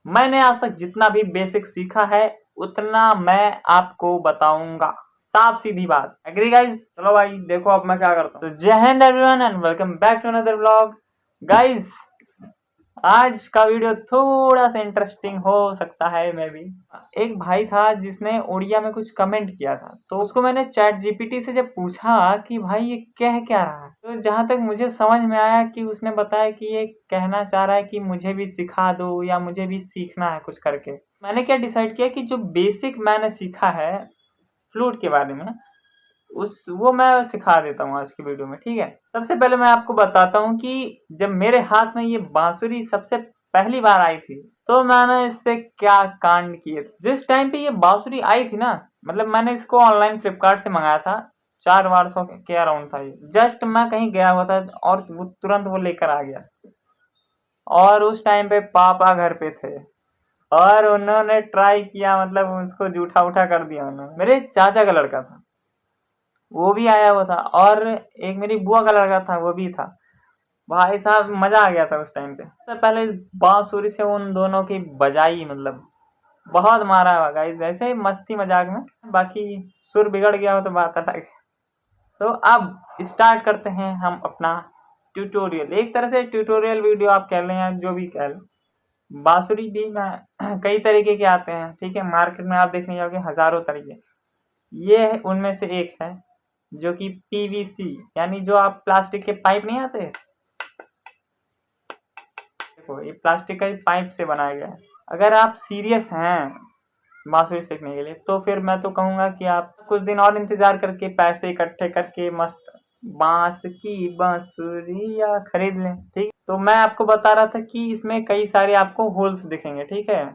मैंने आज तक जितना भी बेसिक सीखा है उतना मैं आपको बताऊंगा। साफ सीधी बात। Agree guys? चलो भाई देखो अब मैं क्या करता हूँ। तो जय हिंद everyone and welcome back to another vlog. Guys आज का वीडियो थोड़ा सा इंटरेस्टिंग हो सकता है। मैं भी एक भाई था जिसने उड़िया में कुछ कमेंट किया था, तो उसको मैंने चैट जीपीटी से जब पूछा कि भाई ये कह क्या रहा है, तो जहां तक मुझे समझ में आया कि उसने बताया कि ये कहना चाह रहा है कि मुझे भी सिखा दो या मुझे भी सीखना है कुछ करके। मैंने क्या डिसाइड किया कि जो बेसिक मैंने सीखा है फ्लूट के बारे में वो मैं सिखा देता हूँ आज की वीडियो में। ठीक है, सबसे पहले मैं आपको बताता हूँ कि जब मेरे हाथ में ये बांसुरी सबसे पहली बार आई थी तो मैंने इससे क्या कांड किए थे। जिस टाइम पे ये बांसुरी आई थी ना, मतलब मैंने इसको ऑनलाइन फ्लिपकार्ट से मंगाया था। 400 के अराउंड था ये। जस्ट मैं कहीं गया हुआ था और वो तुरंत वो लेकर आ गया। और उस टाइम पे पापा घर पे थे और उन्होंने ट्राई किया, मतलब उसको जूठा उठा कर दिया उन्होंने। मेरे चाचा का लड़का था, वो भी आया हुआ था, और एक मेरी बुआ का लड़का था, वो भी था। भाई साहब मजा आ गया था उस टाइम पे। सबसे पहले इस बांसुरी से उन दोनों की बजाई, मतलब बहुत मारा हुआ गाइस, ऐसे ही मस्ती मजाक में। बाकी सुर बिगड़ गया हो तो बात अलग है। तो अब स्टार्ट करते हैं हम अपना ट्यूटोरियल। एक तरह से ट्यूटोरियल वीडियो आप कह लें या जो भी कह लें। बांसुरी भी मैं कई तरीके के आते हैं, ठीक है। मार्केट में आप देखने जाओगे हजारों तरीके, ये उनमें से एक है जो कि पीवीसी, यानी जो आप प्लास्टिक के पाइप नहीं आते, देखो ये प्लास्टिक का ही पाइप से बनाया गया है। अगर आप सीरियस हैं बांसुरी सीखने के लिए तो फिर मैं तो कहूंगा कि आप कुछ दिन और इंतजार करके पैसे इकट्ठे करके मस्त बांस की बांसुरिया खरीद लें। ठीक, तो मैं आपको बता रहा था कि इसमें कई सारे आपको होल्स दिखेंगे, ठीक है।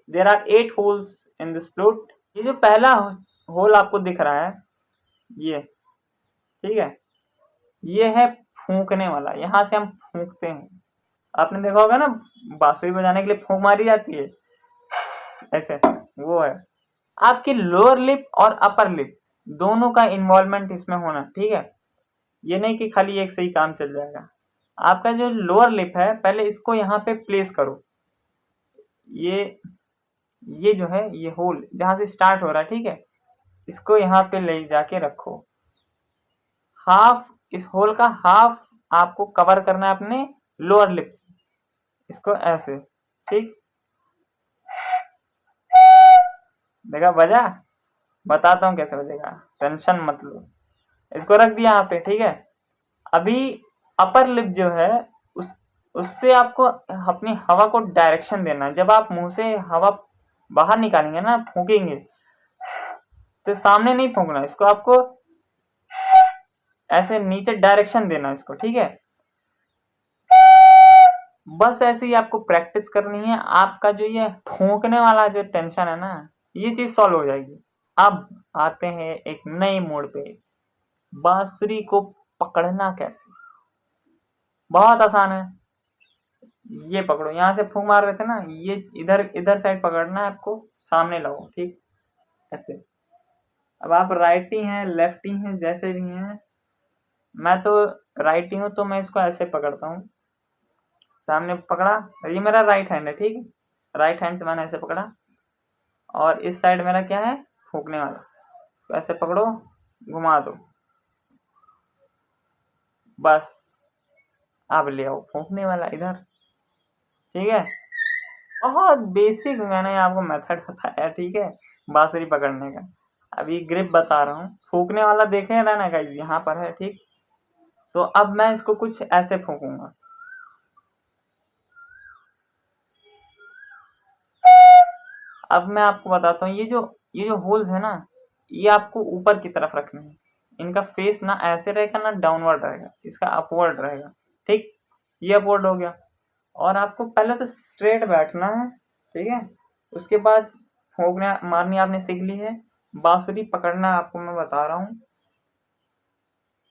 There are 8 holes in this flute. ये जो पहला होल आपको दिख रहा है, ये ठीक है, ये है फूंकने वाला। यहाँ से हम फूंकते हैं। आपने देखा होगा ना, बांसुरी बजाने के लिए फूंक मारी जाती है ऐसे, वो है। आपकी लोअर लिप और अपर लिप दोनों का इन्वॉल्वमेंट इसमें होना, ठीक है। ये नहीं कि खाली एक से ही काम चल जाएगा। आपका जो लोअर लिप है, पहले इसको यहाँ पे प्लेस करो। ये ये जो है, ये होल जहां से स्टार्ट हो रहा है, ठीक है, इसको यहाँ पे ले जाके रखो। हाफ, इस होल का हाफ आपको कवर करना है अपने लोअर लिप, इसको ऐसे, ठीक। देखा बजा? बताता हूँ कैसे बजेगा, टेंशन मत लो। इसको रख दिया यहाँ पे, ठीक है। अभी अपर लिप जो है, उस उससे आपको अपनी हवा को डायरेक्शन देना है। जब आप मुंह से हवा बाहर निकालेंगे ना, फूकेंगे, तो सामने नहीं फूकना, इसको आपको ऐसे नीचे डायरेक्शन देना इसको, ठीक है। बस ऐसे ही आपको प्रैक्टिस करनी है। आपका जो ये फूकने वाला जो टेंशन है ना, ये चीज सॉल्व हो जाएगी। अब आते हैं एक नए मोड पे। बांसुरी को पकड़ना कैसे? बहुत आसान है। ये पकड़ो, यहाँ से फूंक मार रहे थे ना, ये इधर इधर साइड पकड़ना है आपको, सामने लाओ, ठीक, ऐसे। अब आप राइटी हैं लेफ्टी हैं जैसे भी हैं, मैं तो राइटी हूँ तो मैं इसको ऐसे पकड़ता हूँ। सामने पकड़ा, ये मेरा राइट हैंड है, ठीक है। राइट हैंड से मैंने ऐसे पकड़ा, और इस साइड मेरा क्या है, फूकने वाला। तो ऐसे पकड़ो, घुमा दो, बस। अब ले आओ फूकने वाला इधर, ठीक है। बहुत बेसिक मैंने आपको मेथड बताया, ठीक है, बांसुरी पकड़ने का। अभी ग्रिप बता रहा हूँ। फूकने वाला देखे ना गाइस, यहाँ पर है, ठीक। तो अब मैं इसको कुछ ऐसे फूकूंगा। अब मैं आपको बताता हूँ, ये जो होल्स है ना, ये आपको ऊपर की तरफ रखने हैं। इनका फेस ना ऐसे रहेगा ना डाउनवर्ड रहेगा, इसका अपवर्ड रहेगा, ठीक। ये अपवर्ड हो गया। और आपको पहले तो स्ट्रेट बैठना है, ठीक है। उसके बाद फूकना मारनी आपने सीख ली है। बांसुरी पकड़ना आपको मैं बता रहा हूँ।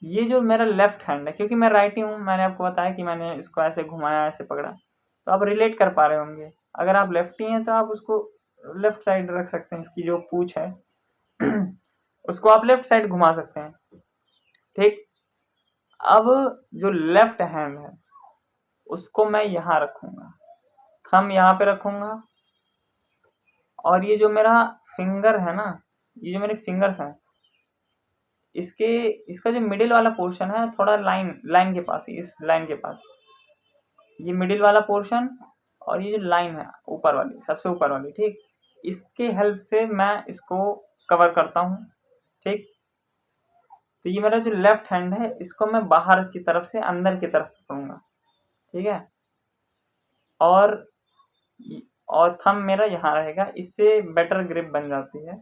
ये जो मेरा लेफ्ट हैंड है, क्योंकि मैं राइटी हूँ, मैंने आपको बताया कि मैंने इसको ऐसे घुमाया, ऐसे पकड़ा, तो आप रिलेट कर पा रहे होंगे। अगर आप लेफ्टी हैं तो आप उसको लेफ्ट साइड रख सकते हैं, इसकी जो पूंछ है उसको आप लेफ्ट साइड घुमा सकते हैं, ठीक। अब जो लेफ्ट हैंड है उसको मैं यहाँ रखूंगा, थंब यहाँ पे रखूंगा, और ये जो मेरा फिंगर है ना, ये जो मेरे फिंगर्स हैं, इसके इसका जो मिडिल वाला पोर्शन है थोड़ा लाइन लाइन के पास, इस लाइन के पास, ये मिडिल वाला पोर्शन और ये जो लाइन है ऊपर वाली, सबसे ऊपर वाली, ठीक, इसके हेल्प से मैं इसको कवर करता हूँ। ठीक, तो ये मेरा जो लेफ्ट हैंड है इसको मैं बाहर की तरफ से अंदर की तरफ करूँगा। ठीक है, और थंब मेरा यहाँ रहेगा, इससे बेटर ग्रिप बन जाती है।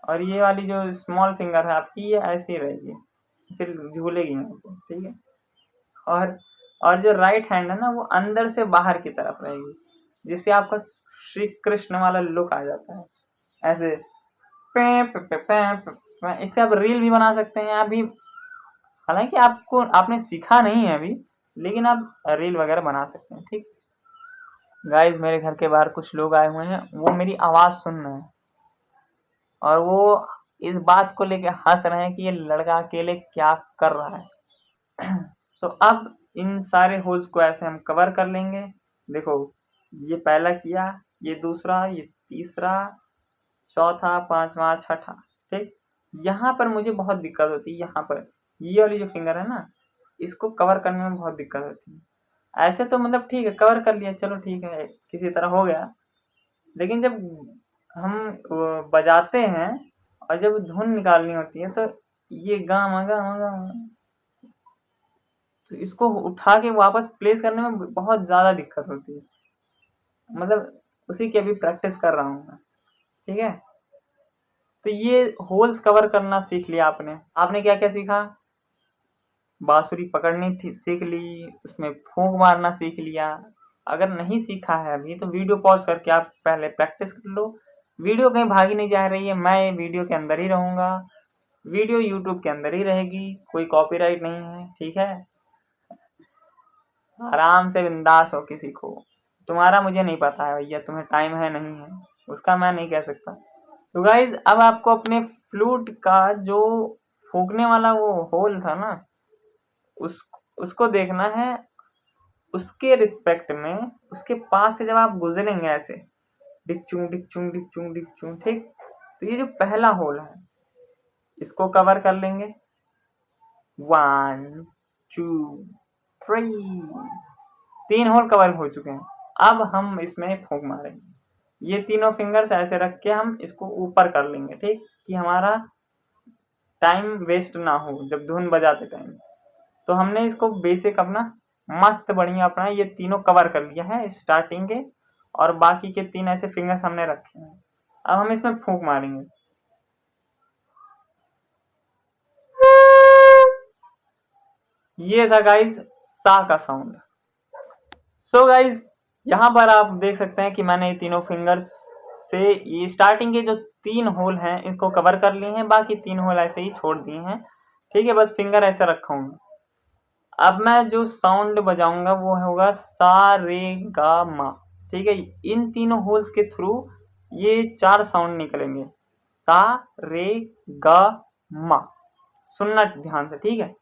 और ये वाली जो स्मॉल फिंगर है आपकी, ये ऐसी रहेगी, फिर झूलेगी नहीं। ठीक है, और जो राइट हैंड है ना, वो अंदर से बाहर की तरफ रहेगी, जिससे आपका श्री कृष्ण वाला लुक आ जाता है ऐसे। इससे आप रील भी बना सकते हैं अभी, हालांकि आपने सीखा नहीं है अभी, लेकिन आप रील वगैरह बना सकते हैं। ठीक गाइस, मेरे घर के बाहर कुछ लोग आए हुए हैं, वो मेरी आवाज़ सुन रहे हैं और वो इस बात को लेके हंस रहे हैं कि ये लड़का अकेले क्या कर रहा है। तो अब इन सारे होल्स को ऐसे हम कवर कर लेंगे। देखो, ये पहला किया, ये दूसरा, ये तीसरा, चौथा, पांचवा, छठा। ठीक, यहाँ पर मुझे बहुत दिक्कत होती है, यहाँ पर ये वाली जो फिंगर है ना, इसको कवर करने में बहुत दिक्कत होती है। ऐसे तो मतलब ठीक है, कवर कर लिया, चलो ठीक है, किसी तरह हो गया, लेकिन जब हम बजाते हैं और जब धुन निकालनी होती है, तो ये गामा गामा गामा, तो इसको उठा के वापस प्लेस करने में बहुत ज़्यादा दिक्कत होती है। मतलब उसी की अभी प्रैक्टिस कर रहा हूँ मैं। ठीक है, तो ये होल्स कवर करना सीख लिया आपने। आपने क्या क्या सीखा? बांसुरी पकड़नी सीख ली, उसमें फूंक मारना सीख लिया। अगर नहीं सीखा है अभी तो वीडियो पॉज करके आप पहले प्रैक्टिस कर लो। वीडियो कहीं भागी नहीं जा रही है, मैं वीडियो के अंदर ही रहूँगा, वीडियो यूट्यूब के अंदर ही रहेगी, कोई कॉपीराइट नहीं है। ठीक है, आराम से बिंदास हो के सीखो। तुम्हारा मुझे नहीं पता है भैया, तुम्हें टाइम है नहीं है, उसका मैं नहीं कह सकता। तो गाइज, अब आपको अपने फ्लूट का जो फूकने वाला वो होल था ना, उस उसको देखना है। उसके रिस्पेक्ट में, उसके पास से जब आप गुजरेंगे ऐसे डिकचूं डिकचूं डिकचूं डिकचूं, ठीक, तो ये जो पहला होल है इसको कवर कर लेंगे। 1 2 3, 3 होल कवर हो चुके हैं। अब हम इसमें फूंक मारेंगे। ये तीनों फिंगर्स ऐसे रख के हम इसको ऊपर कर लेंगे, ठीक, कि हमारा टाइम वेस्ट ना हो जब धुन बजाते टाइम। तो हमने इसको बेसिक अपना मस्त बढ़िया अपना ये तीनों कवर कर लिया है स्टार्टिंग के, और बाकी के 3 ऐसे फिंगर्स हमने रखे हैं। अब हम इसमें फूंक मारेंगे। ये था गाइज सा का साउंड। सो गाइज, यहाँ पर आप देख सकते हैं कि मैंने ये तीनों फिंगर्स से ये स्टार्टिंग के जो 3 होल हैं इसको कवर कर लिए हैं, बाकी 3 होल ऐसे ही छोड़ दिए हैं। ठीक है, बस फिंगर ऐसे रखा हूँ। अब मैं जो साउंड बजाऊंगा वो होगा सा रे गा मा। ठीक है, इन तीनों होल्स के थ्रू ये 4 साउंड निकलेंगे, सा रे गा मा। सुनना ध्यान से, ठीक है।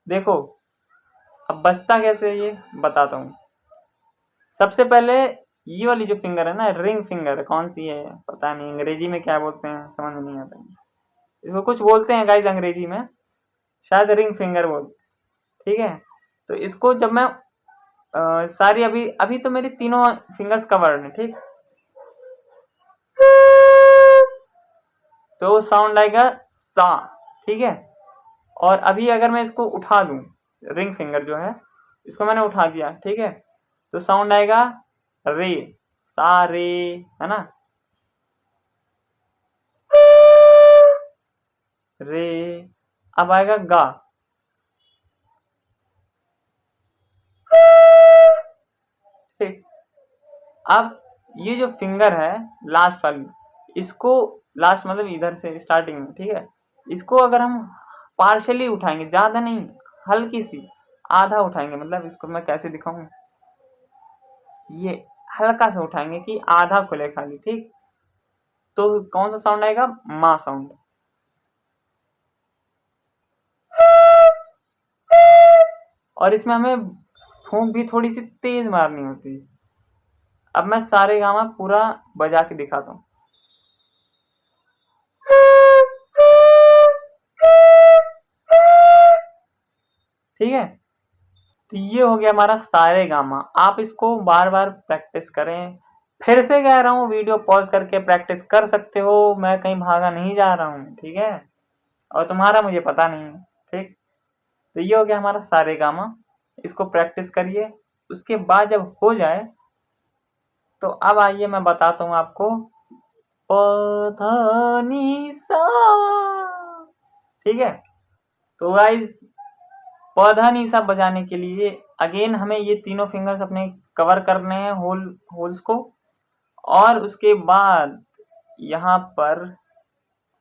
देखो, अब बजता कैसे ये बताता हूँ। सबसे पहले ये वाली जो फिंगर है ना, रिंग फिंगर, कौन सी है पता नहीं, अंग्रेजी में क्या बोलते हैं समझ नहीं आता। इसको कुछ बोलते हैं गाइस अंग्रेजी में, शायद रिंग फिंगर बोलते। ठीक है, तो इसको जब मैं सारी अभी अभी तो मेरी तीनों फिंगर्स कवर्ड है, ठीक, तो साउंड आएगा सा। ठीक है, और अभी अगर मैं इसको उठा दूं, रिंग फिंगर जो है इसको मैंने उठा दिया, ठीक है, तो साउंड आएगा रे, सा रे, है ना, रे। अब आएगा गा, ठीक। अब ये जो फिंगर है लास्ट वाली, इसको लास्ट मतलब इधर से स्टार्टिंग में, ठीक है, इसको अगर हम पार्शली उठाएंगे, ज्यादा नहीं, हल्की सी आधा उठाएंगे, मतलब इसको मैं कैसे दिखाऊं, ये हल्का सा उठाएंगे कि आधा खुले खाली, ठीक, तो कौन सा साउंड आएगा, मा साउंड। और इसमें हमें फूंक भी थोड़ी सी तेज मारनी होती है। अब मैं सारे गामा पूरा बजा के दिखाता हूँ। ठीक है, तो ये हो गया हमारा सारे गामा। आप इसको बार बार प्रैक्टिस करें। फिर से कह रहा हूँ, वीडियो पॉज करके प्रैक्टिस कर सकते हो, मैं कहीं भागा नहीं जा रहा हूँ। ठीक है, और तुम्हारा मुझे पता नहीं है। ठीक, तो ये हो गया हमारा सारे गामा। इसको प्रैक्टिस करिए, उसके बाद जब हो जाए तो अब आइए मैं बताता हूँ आपको प ध नि सा। ठीक है, तो गाइस प ध नि सा बजाने के लिए अगेन हमें ये तीनों फिंगर्स अपने कवर करने हैं, होल्स को, और उसके बाद यहाँ पर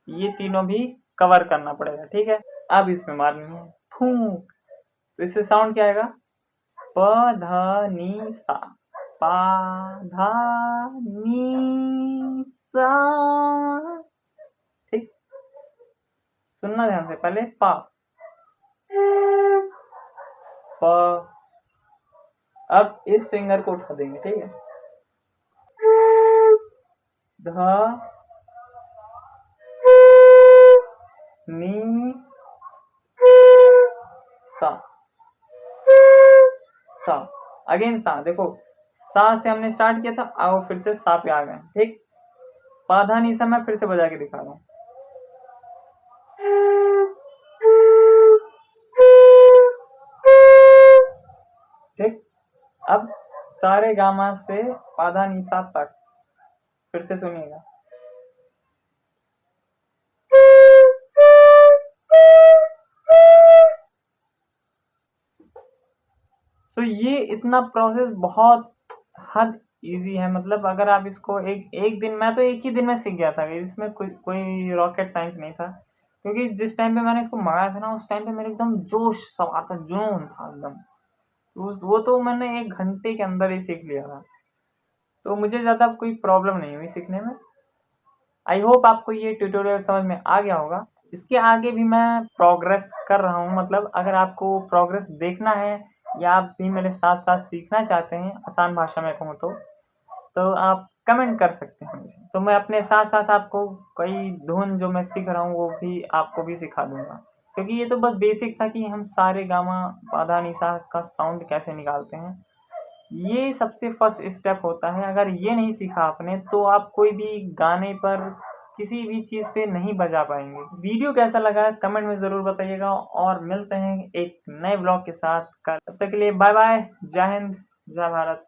ये तीनों भी कवर करना पड़ेगा। ठीक है, अब इसमें मारनी है फूंक। तो इससे साउंड क्या आएगा, प ध नि सा, पा धा नी सा। ठीक, सुनना ध्यान से, पहले पा, प, अब इस फिंगर को उठा देंगे। ठीक है, ध नी सा, सा, अगेन सा। देखो, सा से हमने स्टार्ट किया था, आओ फिर से सा पे आ गए। ठीक, पा धा नी सा मैं फिर से बजा के दिखा रहा हूँ। ठीक, अब सारे गामा से पा धा नी सा तक फिर से सुनिएगा। तो ये इतना प्रोसेस बहुत हद इजी है। मतलब अगर आप इसको एक दिन, मैं तो एक ही दिन में सीख गया था, इसमें कोई रॉकेट साइंस नहीं था। क्योंकि जिस टाइम पे मैंने इसको मंगाया था ना, उस टाइम पे मेरे एकदम जोश सवार था, जुनून था एकदम। वो तो मैंने 1 घंटे के अंदर ही सीख लिया था, तो मुझे ज़्यादा कोई प्रॉब्लम नहीं हुई सीखने में। आई होप आपको ये ट्यूटोरियल समझ में आ गया होगा। इसके आगे भी मैं प्रोग्रेस कर रहा हूँ। मतलब अगर आपको प्रोग्रेस देखना है या आप भी मेरे साथ साथ सीखना चाहते हैं, आसान भाषा में कहूँ तो आप कमेंट कर सकते हैं मुझे। तो मैं अपने साथ साथ आपको कई धुन जो मैं सीख रहा हूँ वो भी आपको भी सिखा दूंगा। क्योंकि ये तो बस बेसिक था कि हम सारे गामा पा धा नि सा का साउंड कैसे निकालते हैं। ये सबसे फर्स्ट स्टेप होता है। अगर ये नहीं सीखा आपने तो आप कोई भी गाने पर, किसी भी चीज़ पे नहीं बजा पाएंगे। वीडियो कैसा लगा कमेंट में ज़रूर बताइएगा, और मिलते हैं एक नए ब्लॉग के साथ। तब तक के लिए बाय बाय, जय हिंद, जय भारत।